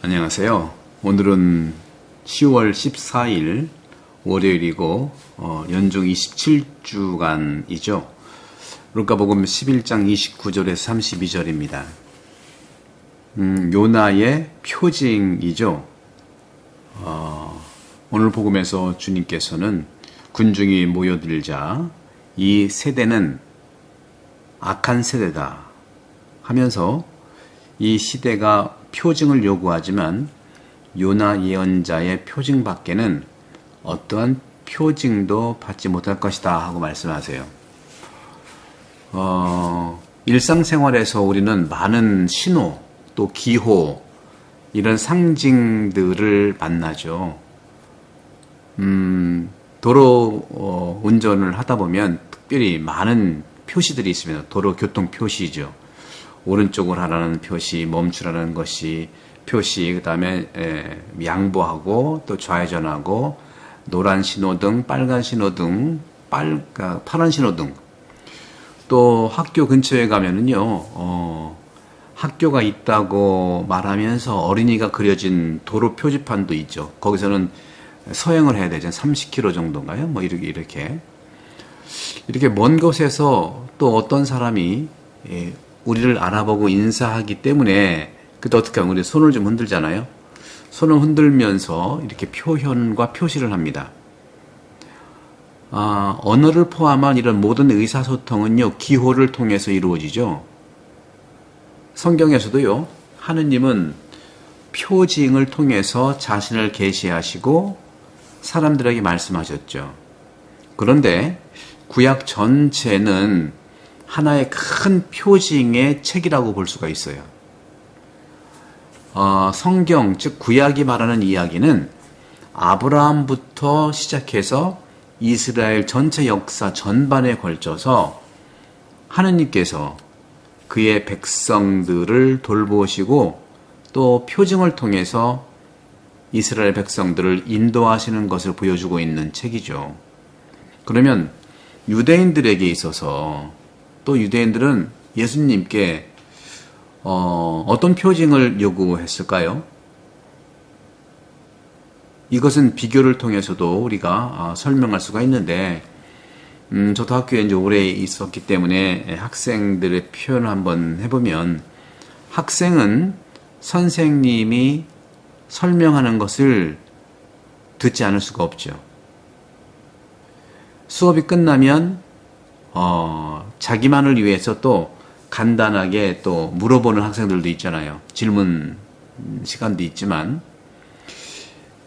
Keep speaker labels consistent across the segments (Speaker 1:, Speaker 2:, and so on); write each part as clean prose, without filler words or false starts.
Speaker 1: 안녕하세요. 오늘은 10월 14일 월요일이고 연중 27주간이죠. 루카복음 11장 29절에서 32절입니다. 요나의 표징이죠. 오늘 복음에서 주님께서는 군중이 모여들자 이 세대는 악한 세대다 하면서 이 시대가 표징을 요구하지만 요나 예언자의 표징 밖에는 어떠한 표징도 받지 못할 것이다 하고 말씀하세요. 일상생활에서 우리는 많은 신호 또 기호 이런 상징들을 만나죠. 도로 운전을 하다 보면 특별히 많은 표시들이 있습니다. 도로 교통 표시죠. 오른쪽을 하라는 표시, 멈추라는 것이 표시, 그 다음에 양보하고 또 좌회전하고 노란 신호등, 빨간 신호등, 파란 신호등. 또 학교 근처에 가면은요, 학교가 있다고 말하면서 어린이가 그려진 도로 표지판도 있죠. 거기서는 서행을 해야 되죠. 30km 정도인가요? 뭐 이렇게 먼 곳에서 또 어떤 사람이 우리를 알아보고 인사하기 때문에 그때 어떻게 하면 우리 손을 좀 흔들잖아요. 손을 흔들면서 이렇게 표현과 표시를 합니다. 언어를 포함한 이런 모든 의사소통은요, 기호를 통해서 이루어지죠. 성경에서도요, 하느님은 표징을 통해서 자신을 계시하시고 사람들에게 말씀하셨죠. 그런데 구약 전체는 하나의 큰 표징의 책이라고 볼 수가 있어요. 성경, 즉 구약이 말하는 이야기는 아브라함부터 시작해서 이스라엘 전체 역사 전반에 걸쳐서 하느님께서 그의 백성들을 돌보시고 또 표징을 통해서 이스라엘 백성들을 인도하시는 것을 보여주고 있는 책이죠. 그러면 유대인들에게 있어서 또 유대인들은 예수님께 어떤 표징을 요구했을까요? 이것은 비교를 통해서도 우리가 설명할 수가 있는데, 저도 학교에 이제 오래 있었기 때문에 학생들의 표현을 한번 해보면, 학생은 선생님이 설명하는 것을 듣지 않을 수가 없죠. 수업이 끝나면 자기만을 위해서 또 간단하게 또 물어보는 학생들도 있잖아요. 질문 시간도 있지만,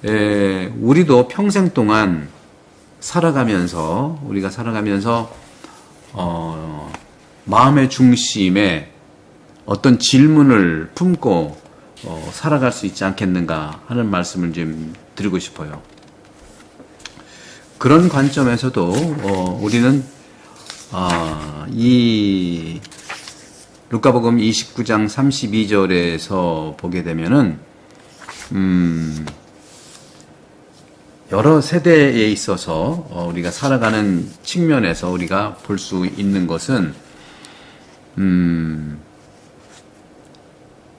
Speaker 1: 우리도 평생 동안 우리가 살아가면서, 마음의 중심에 어떤 질문을 품고, 살아갈 수 있지 않겠는가 하는 말씀을 좀 드리고 싶어요. 그런 관점에서도, 우리는, 이 루카복음 29장 32절에서 보게 되면은 여러 세대에 있어서 우리가 살아가는 측면에서 우리가 볼 수 있는 것은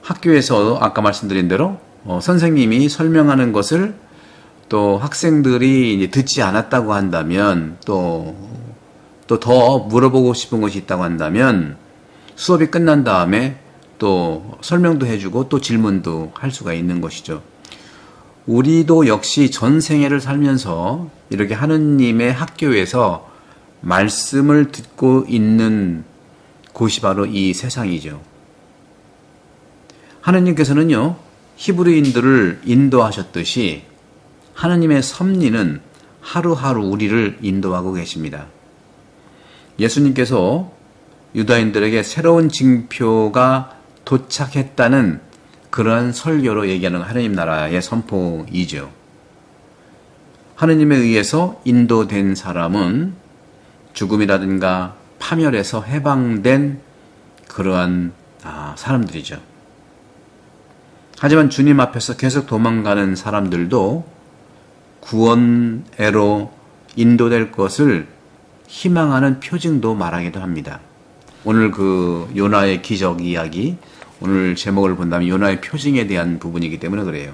Speaker 1: 학교에서 아까 말씀드린 대로 선생님이 설명하는 것을 또 학생들이 이제 듣지 않았다고 한다면 또 더 물어보고 싶은 것이 있다고 한다면 수업이 끝난 다음에 또 설명도 해주고 또 질문도 할 수가 있는 것이죠. 우리도 역시 전 생애를 살면서 이렇게 하느님의 학교에서 말씀을 듣고 있는 곳이 바로 이 세상이죠. 하느님께서는요, 히브리인들을 인도하셨듯이 하느님의 섭리는 하루하루 우리를 인도하고 계십니다. 예수님께서 유다인들에게 새로운 징표가 도착했다는 그러한 설교로 얘기하는 하느님 나라의 선포이죠. 하느님에 의해서 인도된 사람은 죽음이라든가 파멸에서 해방된 그러한 사람들이죠. 하지만 주님 앞에서 계속 도망가는 사람들도 구원애로 인도될 것을 희망하는 표징도 말하기도 합니다. 오늘 그 요나의 기적 이야기 오늘 제목을 본다면 요나의 표징에 대한 부분이기 때문에 그래요.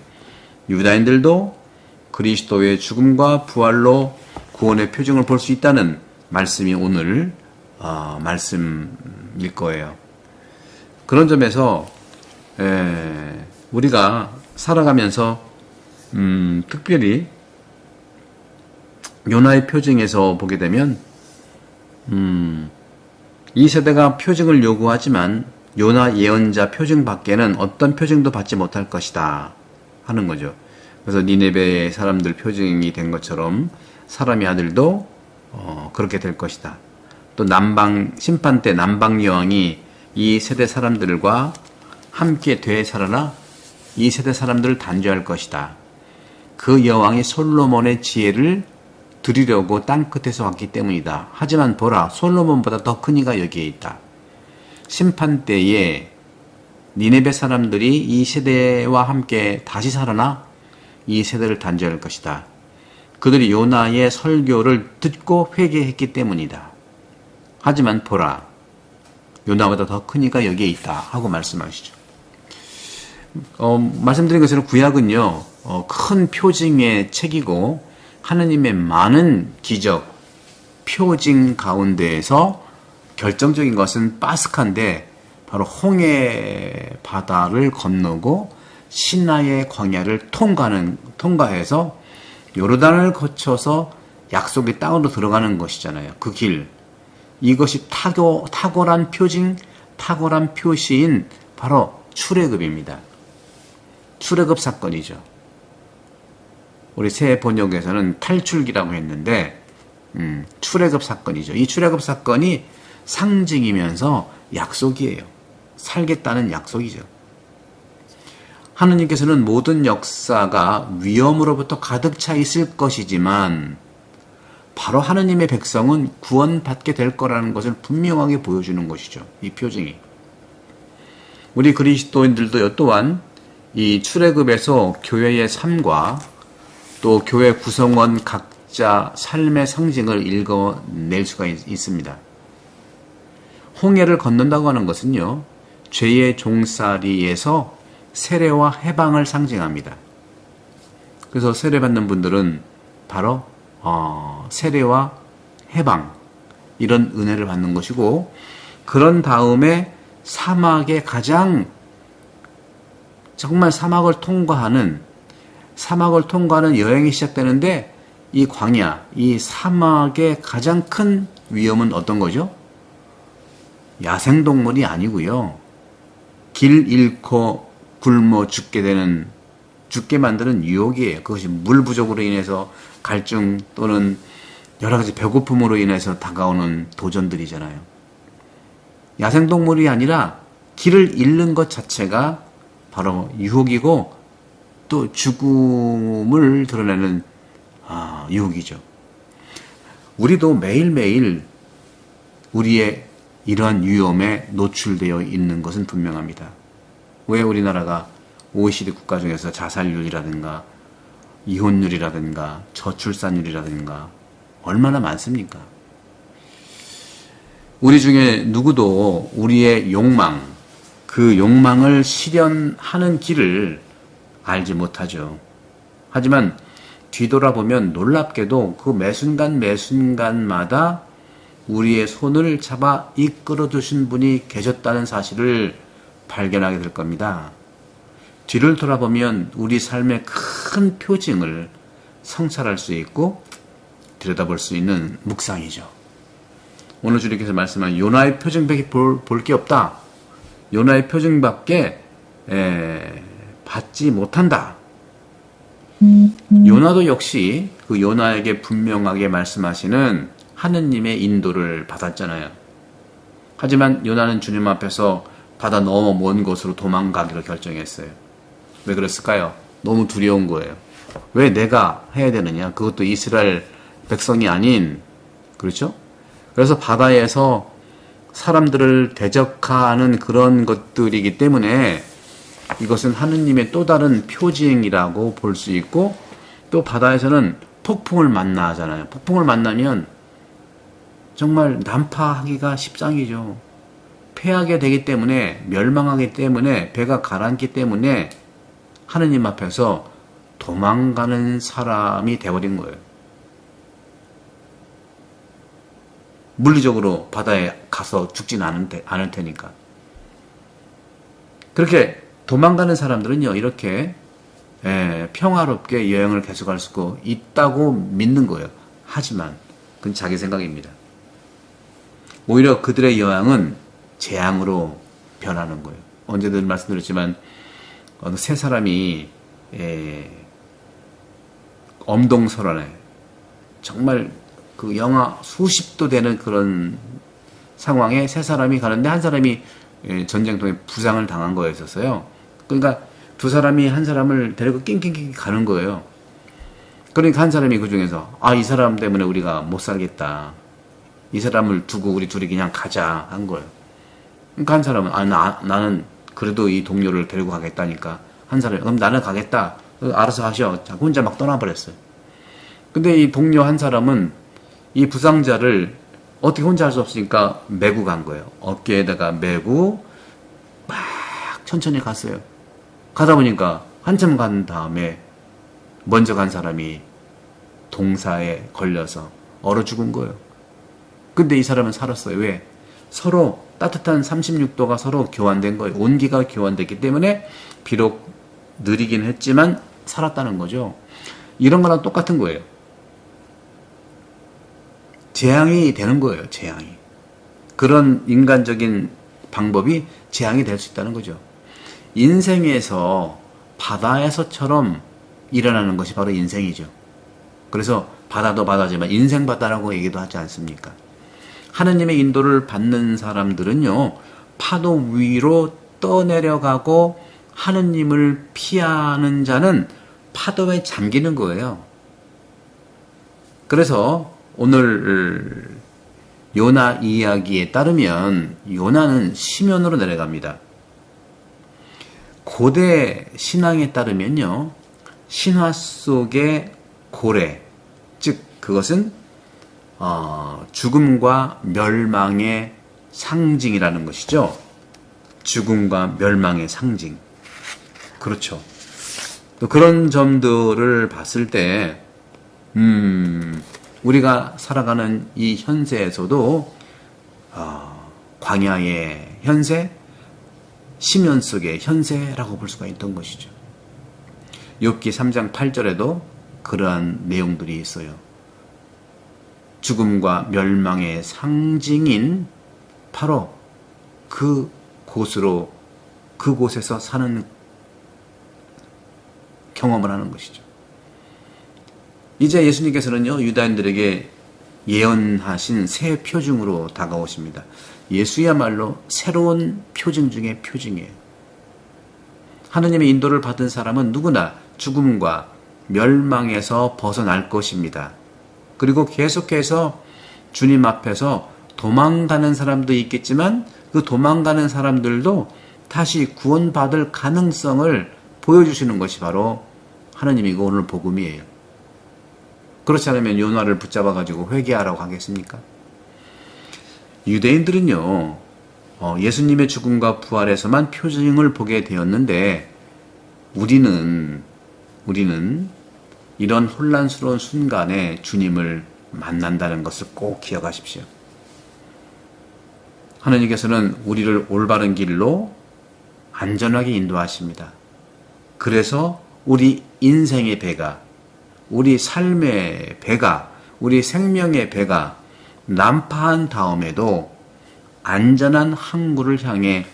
Speaker 1: 유다인들도 그리스도의 죽음과 부활로 구원의 표징을 볼 수 있다는 말씀이 오늘 말씀일 거예요. 그런 점에서 우리가 살아가면서 특별히 요나의 표징에서 보게 되면 이 세대가 표징을 요구하지만 요나 예언자 표징 밖에는 어떤 표징도 받지 못할 것이다 하는 거죠. 그래서 니네베의 사람들 표징이 된 것처럼 사람의 아들도 그렇게 될 것이다. 또 심판 때 남방 여왕이 이 세대 사람들과 함께 되살아나 이 세대 사람들을 단죄할 것이다. 그 여왕이 솔로몬의 지혜를 드리려고 땅끝에서 왔기 때문이다. 하지만 보라, 솔로몬보다 더 큰 이가 여기에 있다. 심판 때에 니네베 사람들이 이 세대와 함께 다시 살아나 이 세대를 단죄할 것이다. 그들이 요나의 설교를 듣고 회개했기 때문이다. 하지만 보라, 요나보다 더 큰 이가 여기에 있다 하고 말씀하시죠. 말씀드린 것처럼 구약은요, 큰 표징의 책이고 하느님의 많은 기적, 표징 가운데에서 결정적인 것은 파스카인데 바로 홍해 바다를 건너고 시나의 광야를 통과해서 요르단을 거쳐서 약속의 땅으로 들어가는 것이잖아요. 그 길. 이것이 탁월한 표징, 탁월한 표시인 바로 출애굽입니다. 출애굽 사건이죠. 우리 새 번역에서는 탈출기라고 했는데 출애굽 사건이죠. 이 출애굽 사건이 상징이면서 약속이에요. 살겠다는 약속이죠. 하느님께서는 모든 역사가 위험으로부터 가득 차 있을 것이지만 바로 하느님의 백성은 구원받게 될 거라는 것을 분명하게 보여주는 것이죠. 이 표징이. 우리 그리스도인들도 또한 이 출애굽에서 교회의 삶과 또 교회 구성원 각자 삶의 상징을 읽어낼 수가 있습니다. 홍해를 건넌다고 하는 것은요, 죄의 종살이에서 세례와 해방을 상징합니다. 그래서 세례받는 분들은 바로 세례와 해방, 이런 은혜를 받는 것이고, 그런 다음에 사막의 정말 사막을 통과하는 여행이 시작되는데, 이 광야, 이 사막의 가장 큰 위험은 어떤 거죠? 야생동물이 아니고요. 길 잃고 굶어 죽게 만드는 유혹이에요. 그것이 물 부족으로 인해서 갈증 또는 여러 가지 배고픔으로 인해서 다가오는 도전들이잖아요. 야생동물이 아니라 길을 잃는 것 자체가 바로 유혹이고 또 죽음을 드러내는 유혹이죠. 우리도 매일매일 우리의 이러한 위험에 노출되어 있는 것은 분명합니다. 왜 우리나라가 OECD 국가 중에서 자살률이라든가 이혼율이라든가 저출산율이라든가 얼마나 많습니까? 우리 중에 누구도 우리의 욕망, 그 욕망을 실현하는 길을 알지 못하죠. 하지만 뒤돌아보면 놀랍게도 그 매순간마다 우리의 손을 잡아 이끌어 주신 분이 계셨다는 사실을 발견하게 될 겁니다. 뒤를 돌아보면 우리 삶의 큰 표징을 성찰할 수 있고 들여다볼 수 있는 묵상이죠. 오늘 주님께서 말씀한 요나의 표징밖에 볼 게 없다. 요나의 표징밖에 받지 못한다. 요나도 역시 그 요나에게 분명하게 말씀하시는 하느님의 인도를 받았잖아요. 하지만 요나는 주님 앞에서 바다 너무 먼 곳으로 도망가기로 결정했어요. 왜 그랬을까요? 너무 두려운 거예요. 왜 내가 해야 되느냐? 그것도 이스라엘 백성이 아닌, 그렇죠? 그래서 바다에서 사람들을 대적하는 그런 것들이기 때문에 이것은 하느님의 또 다른 표징이라고 볼 수 있고, 또 바다에서는 폭풍을 만나잖아요. 폭풍을 만나면 정말 난파하기가 십상이죠. 패하게 되기 때문에, 멸망하기 때문에, 배가 가라앉기 때문에 하느님 앞에서 도망가는 사람이 되어버린 거예요. 물리적으로 바다에 가서 죽지는 않을 테니까. 그렇게 도망가는 사람들은요, 이렇게 평화롭게 여행을 계속할 수 있다고 믿는 거예요. 하지만 그건 자기 생각입니다. 오히려 그들의 여행은 재앙으로 변하는 거예요. 언제든 말씀드렸지만 어느 세 사람이 엄동설안에 정말 그 영하 수십 도 되는 그런 상황에 세 사람이 가는데 한 사람이 전쟁통에 부상을 당한 거였었어요. 그러니까 두 사람이 한 사람을 데리고 낑낑낑 가는 거예요. 그러니까 한 사람이 그 중에서 이 사람 때문에 우리가 못 살겠다. 이 사람을 두고 우리 둘이 그냥 가자 한 거예요. 그러니까 한 사람은 나는 그래도 이 동료를 데리고 가겠다니까. 한 사람이 그럼 나는 가겠다. 알아서 하셔. 혼자 막 떠나버렸어요. 근데 이 동료 한 사람은 이 부상자를 어떻게 혼자 할 수 없으니까 메고 간 거예요. 어깨에다가 메고 막 천천히 갔어요. 가다 보니까 한참 간 다음에 먼저 간 사람이 동사에 걸려서 얼어 죽은 거예요. 근데 이 사람은 살았어요. 왜? 서로 따뜻한 36도가 서로 교환된 거예요. 온기가 교환됐기 때문에 비록 느리긴 했지만 살았다는 거죠. 이런 거랑 똑같은 거예요. 재앙이 되는 거예요. 재앙이. 그런 인간적인 방법이 재앙이 될 수 있다는 거죠. 인생에서 바다에서처럼 일어나는 것이 바로 인생이죠. 그래서 바다도 바다지만 인생 바다라고 얘기도 하지 않습니까? 하느님의 인도를 받는 사람들은요, 파도 위로 떠내려가고 하느님을 피하는 자는 파도에 잠기는 거예요. 그래서 오늘 요나 이야기에 따르면 요나는 시면으로 내려갑니다. 고대 신앙에 따르면요, 신화 속의 고래, 즉 그것은 죽음과 멸망의 상징이라는 것이죠. 죽음과 멸망의 상징. 그렇죠. 또 그런 점들을 봤을 때 우리가 살아가는 이 현세에서도 광야의 현세, 시면 속의 현세라고 볼 수가 있던 것이죠. 욥기 3장 8절에도 그러한 내용들이 있어요. 죽음과 멸망의 상징인 바로 그곳에서 사는 경험을 하는 것이죠. 이제 예수님께서는요, 유다인들에게 예언하신 새 표징으로 다가오십니다. 예수야말로 새로운 표징 중에 표징이에요. 하느님의 인도를 받은 사람은 누구나 죽음과 멸망에서 벗어날 것입니다. 그리고 계속해서 주님 앞에서 도망가는 사람도 있겠지만 그 도망가는 사람들도 다시 구원받을 가능성을 보여주시는 것이 바로 하느님이고 오늘 복음이에요. 그렇지 않으면 요나를 붙잡아가지고 회개하라고 하겠습니까? 유대인들은요, 예수님의 죽음과 부활에서만 표징을 보게 되었는데 우리는 이런 혼란스러운 순간에 주님을 만난다는 것을 꼭 기억하십시오. 하나님께서는 우리를 올바른 길로 안전하게 인도하십니다. 그래서 우리 인생의 배가, 우리 삶의 배가, 우리 생명의 배가 난파한 다음에도 안전한 항구를 향해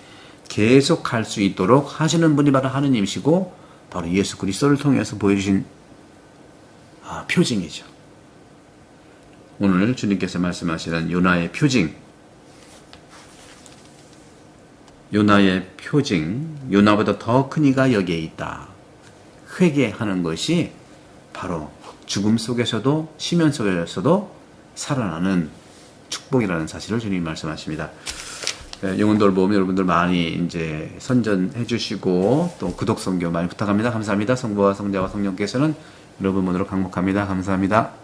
Speaker 1: 계속 갈 수 있도록 하시는 분이 바로 하느님이시고 바로 예수 그리스도를 통해서 보여주신 표징이죠. 오늘 주님께서 말씀하시는 요나의 표징, 요나보다 더 큰 이가 여기에 있다. 회개하는 것이 바로 죽음 속에서도 시면 속에서도 살아나는 축복이라는 사실을 주님이 말씀하십니다. 영혼돌봄 여러분들 많이 이제 선전해 주시고 또 구독 선교 많이 부탁합니다. 감사합니다. 성부와 성자와 성령께서는 여러분 문으로 강목합니다. 감사합니다.